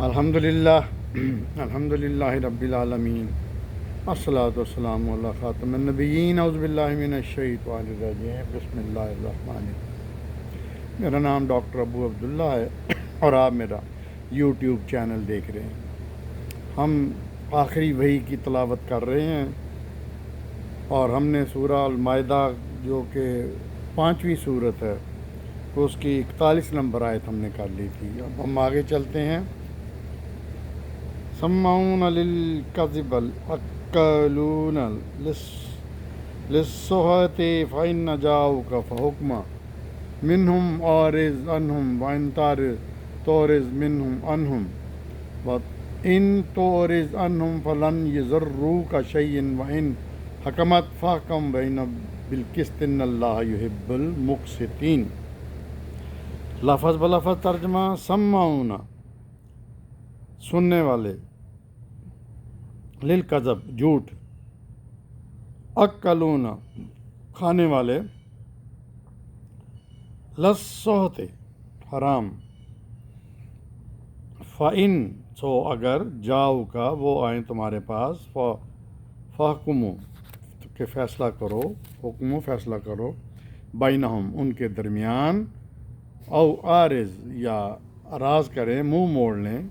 الحمدللہ الحمدللہ رب العالمین الصلاۃ والسلام علی خاتم النبیین اعوذ باللہ من الشیطان الرجیم بسم اللہ الرحمن الرحیم۔ میرا نام ڈاکٹر ابو عبداللہ ہے اور آپ میرا یوٹیوب چینل دیکھ رہے ہیں۔ ہم آخری وحی کی تلاوت کر رہے ہیں اور ہم نے سورہ المائدہ جو کہ 5ویں صورت ہے تو اس کی 41 نمبر آیت ہم نے کر لی تھی۔ اب ہم آگے چلتے ہیں۔ سمعون للکذب الاکلون للسحت فإن جاؤک فحکم منہم اعرض عنہم وإن تعرض منہم عنہم وإن تعرض عنہم فلن یضروک شیئا وإن حکمت فاحکم بینہم بالقسط ان اللہ یحب المقسطین۔ لفظ بلفظ ترجمہ۔ سمعون سننے والے، للکذب جھوٹ، اکلون کھانے والے، للسحت حرام، فإن سو اگر جاؤ کا وہ آئیں تمہارے پاس، فحکمو کہ فیصلہ کرو، حکمو فیصلہ کرو، بینہم ان کے درمیان، او عارض یا اراض کریں منہ موڑ لیں،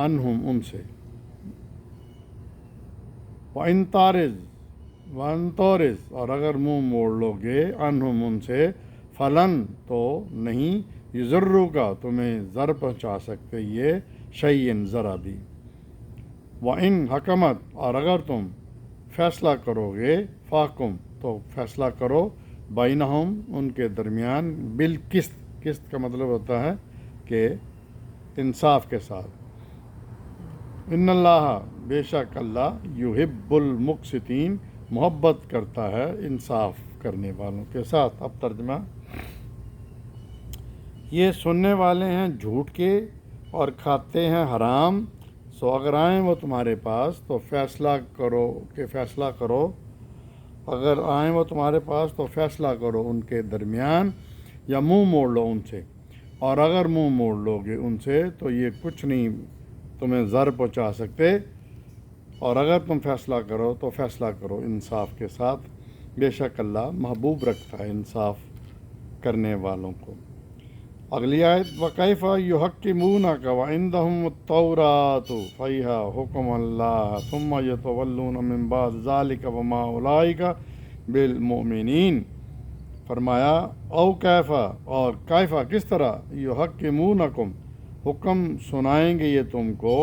عنہم ان سے، وَإِن تَعْرِضْ اور اگر منہ موڑ لو گے، عنہم ان سے، فلن تو نہیں، یضرو کا تمہیں ضر پہنچا سکتے یہ، شیئن ذرا بھی، وَإِن حکمت اور اگر تم فیصلہ کرو گے، فاحکم تو فیصلہ کرو، بینہم ان کے درمیان، بالقسط، قسط کا مطلب ہوتا ہے کہ انصاف کے ساتھ، ان اللہ بے شک اللہ، یحب المقسطین محبت کرتا ہے انصاف کرنے والوں کے ساتھ۔ اب ترجمہ۔ یہ سننے والے ہیں جھوٹ کے اور کھاتے ہیں حرام، سو اگر آئیں وہ تمہارے پاس تو فیصلہ کرو، اگر آئیں وہ تمہارے پاس تو فیصلہ کرو ان کے درمیان، یا منہ موڑ لو ان سے، اور اگر منہ موڑ لو گے ان سے تو یہ کچھ نہیں تمہیں ضر پہنچا سکتے، اور اگر تم فیصلہ کرو تو فیصلہ کرو انصاف کے ساتھ، بے شک اللہ محبوب رکھتا ہے انصاف کرنے والوں کو۔ اگلی آیت۔ وَكَيْفَ يُحَكِّمُونَكَ وَعِندَهُمُ التَّوْرَاةُ فِيهَا حُكْمُ اللَّهِ ثُمَّ يَتَوَلُّونَ مِن بَعْدِ ذَلِكَ وَمَا أُولَٰئِكَ بِالْمُؤْمِنِينَ۔ فرمایا او کیفا اور کیفا کس طرح، یحکمونکم حکم سنائیں گے یہ تم کو،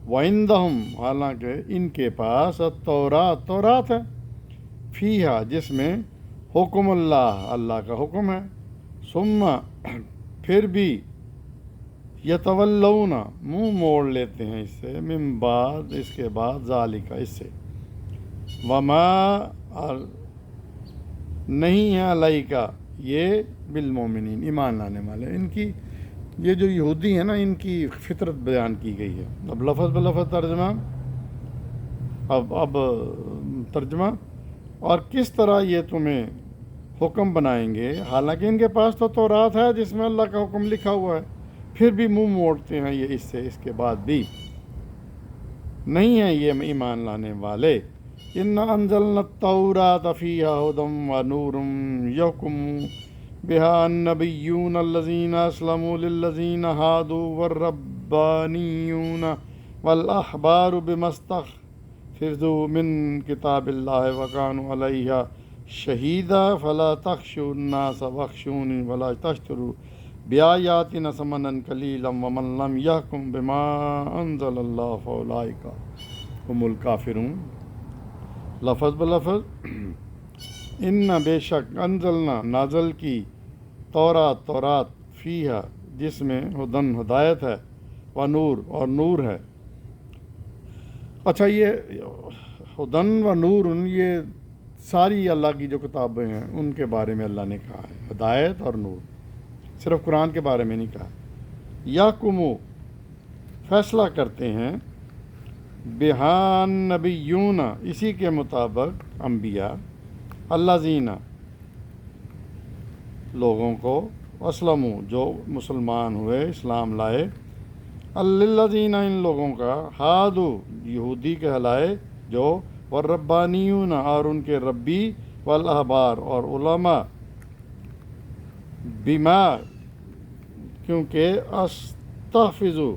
وعندہم حالانکہ ان کے پاس، تورات ہے، فیہا جس میں، حکم اللہ اللہ کا حکم ہے، ثم پھر بھی، یتولون منہ موڑ لیتے ہیں اس سے، من بعد اس کے بعد، ذالک اس سے، وما اور نہیں ہے علیکہ یہ، بالمومنین ایمان لانے والے۔ ان کی یہ جو یہودی ہیں نا، ان کی فطرت بیان کی گئی ہے۔ اب لفظ بلفظ ترجمہ۔ اب ترجمہ۔ اور کس طرح یہ تمہیں حکم بنائیں گے حالانکہ ان کے پاس تو تورات ہے جس میں اللہ کا حکم لکھا ہوا ہے، پھر بھی منہ موڑتے ہیں یہ اس سے، اس کے بعد بھی نہیں ہیں یہ ایمان لانے والے۔ اِنَّا أَنزَلْنَا التَّوْرَاةَ فِيهَا هُدًى وَنُورٌ يَحْكُمُ بِهَا النَّبِيُّونَ الَّذِينَ أَسْلَمُوا لِلَّذِينَ هَادُوا وَالرَّبَّانِيُّونَ وَالْأَحْبَارُ بِمَا اسْتَحْفِظُوا مِن كِتَابِ اللَّهِ وَكَانُوا عَلَيْهِ شَهِيدًا فَلَا تَخْشَوُا النَّاسَ وَاخْشَوْنِي وَلَا تَشْتَرُوا بِآيَاتِي ثَمَنًا قَلِيلًا وَمَن لَّمْ يَحْكُم بِمَا أَنزَلَ اللَّهُ فَأُولَٰئِكَ هُمُ الْكَافِرُونَ۔ لفظ بلفظ۔ ان بے شک، انزلنا نازل کی، تورات فیہا جس میں، ہدن ہدایت ہے، ونور اور نور ہے۔ اچھا، یہ ہدن و نور یہ ساری اللہ کی جو کتابیں ہیں ان کے بارے میں اللہ نے کہا ہے، ہدایت اور نور، صرف قرآن کے بارے میں نہیں کہا۔ یحکمو فیصلہ کرتے ہیں، بہان نبیون اسی کے مطابق انبیاء، الذین لوگوں کو، اسلموا جو مسلمان ہوئے، اسلام لائے، الذین ان لوگوں کا ہادو یہودی کہلائے جو والربانیون اور ان کے ربی والاحبار اور علماء بما کیونکہ استحفظوا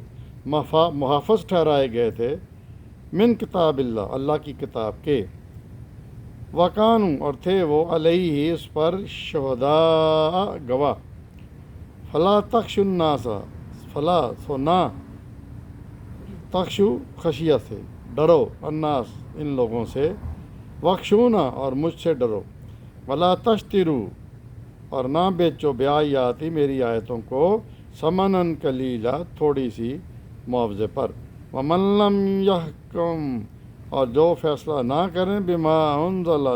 محافظ ٹھہرائے گئے تھے من کتاب اللہ اللہ کی کتاب کے وکانو اور تھے وہ علیہ اس پر شہداء گواہ فلا تخشوا الناس فلا سو نہ تخشو خشیت سے ڈرو الناس ان لوگوں سے وخشونا اور مجھ سے ڈرو ولا تشترو اور نہ بیچو بیایاتی میری آیتوں کو ثمنًا قلیلا تھوڑی سی معاوضے پر ومن لم یحکم اور جو فیصلہ نہ کریں بما انزل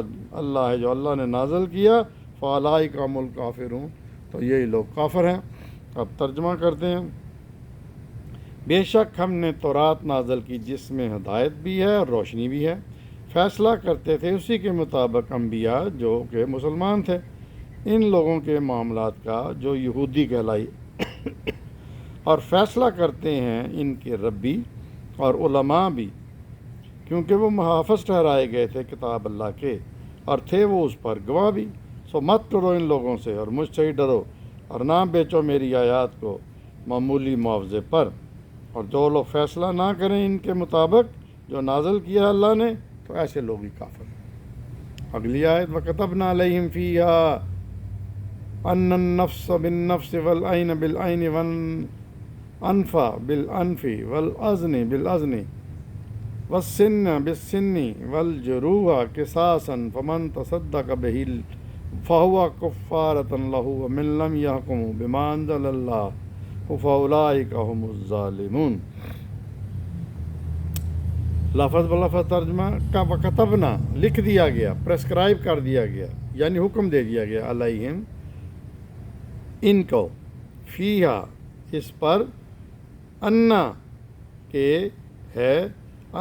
اللہ جو اللہ نے نازل کیا فاولئک هم الکافرون تو یہی لوگ کافر ہیں۔ اب ترجمہ کرتے ہیں۔ بے شک ہم نے تورات نازل کی جس میں ہدایت بھی ہے اور روشنی بھی ہے، فیصلہ کرتے تھے اسی کے مطابق انبیاء جو کہ مسلمان تھے ان لوگوں کے معاملات کا جو یہودی کہلائی اور فیصلہ کرتے ہیں ان کے ربی اور علماء بھی کیونکہ وہ محافظ ٹھہرائے گئے تھے کتاب اللہ کے اور تھے وہ اس پر گواہ بھی۔ سو مت ڈرو ان لوگوں سے اور مجھ سے ہی ڈرو اور نہ بیچو میری آیات کو معمولی معاوضے پر، اور جو لوگ فیصلہ نہ کریں ان کے مطابق جو نازل کیا اللہ نے تو ایسے لوگ ہی کافر ہیں۔ اگلی آیت وَكَتَبْنَا عَلَيْهِمْ فِيهَا أَنَّ النَّفْسَ بِالنَّفْسِ وَالْعَيْنَ بِالْعَيْنِ وَالْأَنْفَ بِالْأَنْفِ وَالْأَذْنَ بِالْأَذْنِ وَالسِّنَّ بِالسِّنِّ وَالْجُرُوحَ قِصَاصًا فَمَنْ تَصَدَّقَ بِهِ فَهُوَ كَفَّارَةٌ لَهُ وَمَنْ لَمْ يَحْكُمْ بِمَا أَنزَلَ اللَّهُ فَأُولَئِكَ هُمُ الظَّالِمُونَ۔ لفظ بلفظ ترجمہ کا وکتبنا لکھ دیا گیا، پرسکرائب کر دیا گیا یعنی حکم دے دیا گیا علیہم ان کو، فیہا اس پر، انا کہ ہے،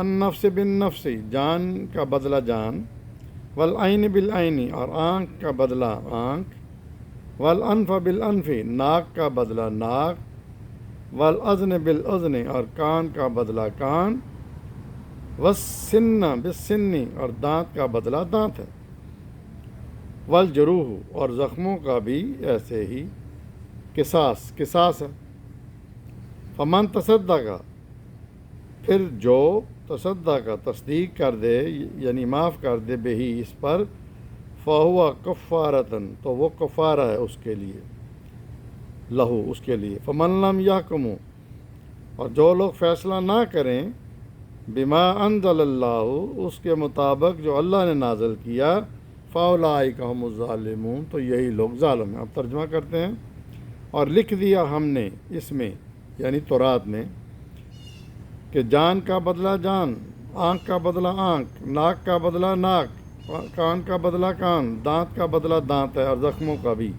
النفس بالنفس جان کا بدلہ جان، والعین بالعین اور آنکھ کا بدلہ آنکھ، والانف بالانف ناک کا بدلہ ناک، والاذن بالاذن اور کان کا بدلہ کان، والسن بالسن اور دانت کا بدلہ دانت ہے، والجروح اور زخموں کا بھی ایسے ہی قصاص ہے۔ فمن تصدق پھر جو تصدق تصدیق کر دے یعنی معاف کر دے بہی اس پر، فہو کفارتن تو وہ کفارہ ہے اس کے لیے، لہو اس کے لیے، فمن لم یحکموا اور جو لوگ فیصلہ نہ کریں، بما انزل اللہ اس کے مطابق جو اللہ نے نازل کیا، فاولئک هم الظالمون تو یہی لوگ ظالم ہیں۔ اب ترجمہ کرتے ہیں۔ اور لکھ دیا ہم نے اس میں یعنی تورات میں کہ جان کا بدلہ جان، آنکھ کا بدلہ آنکھ، ناک کا بدلہ ناک، کان کا بدلہ کان، دانت کا بدلہ دانت ہے، اور زخموں کا بھی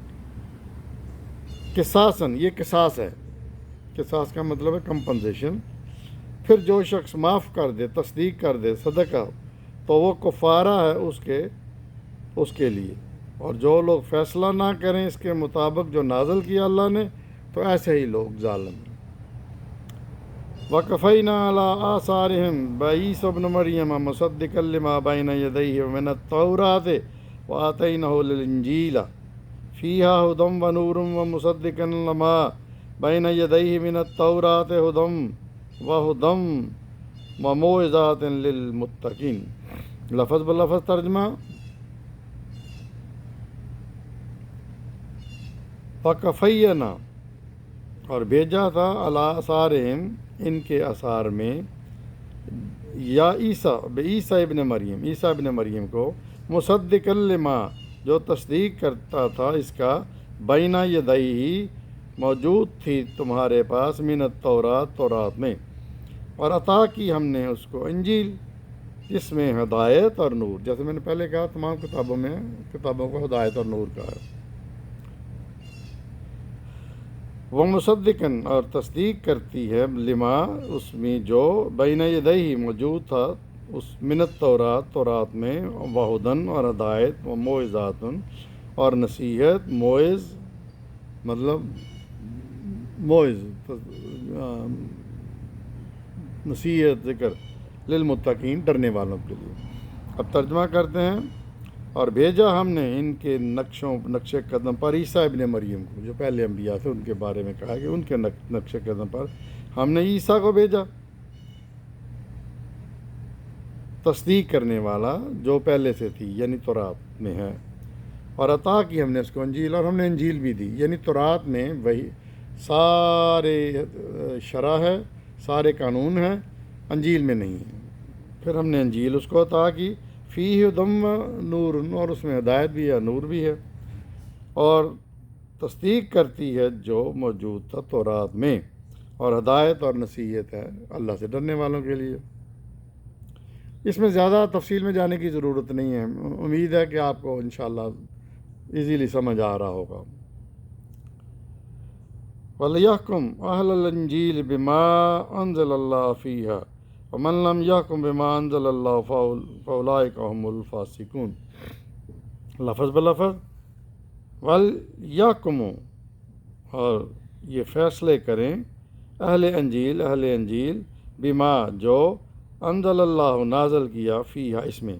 قصاصاً یہ قصاص ہے، قصاص کا مطلب ہے کمپنسیشن۔ پھر جو شخص معاف کر دے تصدیق کر دے صدقہ تو وہ کفارہ ہے اس کے لیے، اور جو لوگ فیصلہ نہ کریں اس کے مطابق جو نازل کیا اللہ نے تو ایسے ہی لوگ ظالم ہیں۔ وَقَفَيْنَا عَلَىٰ آثَارِهِمْ بِعِيسَىٰ ابْنِ مَرْيَمَ مُصَدِّقًا لِمَا بَيْنَ يَدَيْهِ مِنَ التَّوْرَاةِ وَآتَيْنَاهُ الْإِنجِيلَ فِيهَا هُدًى وَنُورٌ وَمُصَدِّقًا لِمَا بَيْنَ يَدَيْهِ مِنَ التَّوْرَاةِ وَهُدًى وَمَوْعِظَةً لِلْمُتَّقِينَ۔ لفظ بلفظ ترجمہ۔ وَقَفَيْنَا اور بھیجا تھا علی آثارہم ان کے آثار میں، یا عیسیٰ ابن مریم عیسیٰ ابن مریم کو، مصدقا لما جو تصدیق کرتا تھا اس کا، بین یدیہ موجود تھی تمہارے پاس، من التورات تورات میں، اور عطا کی ہم نے اس کو انجیل جس میں ہدایت اور نور، جیسے میں نے پہلے کہا تمام کتابوں کو ہدایت اور نور کہا ہے۔ وہ مصدقاً اور تصدیق کرتی ہے، لما اس میں جو، بین یدیہ موجود تھا اس، من التورات تورات میں، وہدن اور ہدایت، و موعظاتن اور نصیحت، موعظ مطلب موعظ نصیحت ذکر للمتقین ڈرنے والوں کے لیے۔ اب ترجمہ کرتے ہیں، اور بھیجا ہم نے ان کے نقش قدم پر عیسیٰ ابن مریم کو، جو پہلے انبیاء تھے ان کے بارے میں کہا کہ ان کے نقش قدم پر ہم نے عیسیٰ کو بھیجا، تصدیق کرنے والا جو پہلے سے تھی، یعنی تورات میں ہے، اور عطا کی ہم نے اس کو انجیل، اور ہم نے انجیل بھی دی، یعنی تورات میں وہی سارے شرع ہے، سارے قانون ہیں، انجیل میں نہیں ہے۔ پھر ہم نے انجیل اس کو عطا کی، فیہ ہدی و نور، اور اس میں ہدایت بھی ہے، نور بھی ہے، اور تصدیق کرتی ہے جو موجود تھا تورات میں، اور ہدایت اور نصیحت ہے اللہ سے ڈرنے والوں کے لیے۔ اس میں زیادہ تفصیل میں جانے کی ضرورت نہیں ہے، امید ہے کہ آپ کو انشاءاللہ ایزیلی سمجھ آ رہا ہوگا۔ وَلْيَحْكُمْ أَهْلَ الْإِنْجِيلِ بِمَا أَنزَلَ اللَّهُ فِيهَا وَمَنْ لَمْ يَحْكُمْ بِمَا أَنزَلَ اللَّهُ فَأُولَٰئِكَ هُمُ الْفَاسِقُونَ۔ لفظ بلفظ وَلْيَحْكُمُوا، اور یہ فیصلے کریں، اہل انجیل بما جو انزل اللہ نازل کیا فیہا اس میں،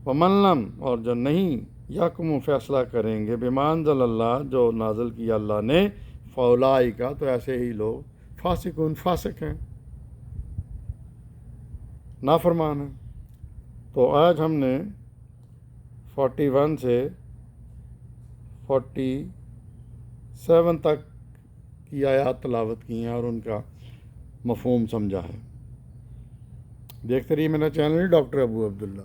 ومن لم اور جو نہیں، یحکم فیصلہ کریں گے بما انزل اللہ جو نازل کیا اللہ نے، فاولئک تو ایسے ہی لوگ فاسقون فاسق ہیں، نافرمان ہیں۔ تو آج ہم نے 41 سے 47 تک کی آیات تلاوت کی ہیں اور ان کا مفہوم سمجھا ہے۔ دیکھتے رہیے میرا چینل ڈاکٹر ابو عبداللہ۔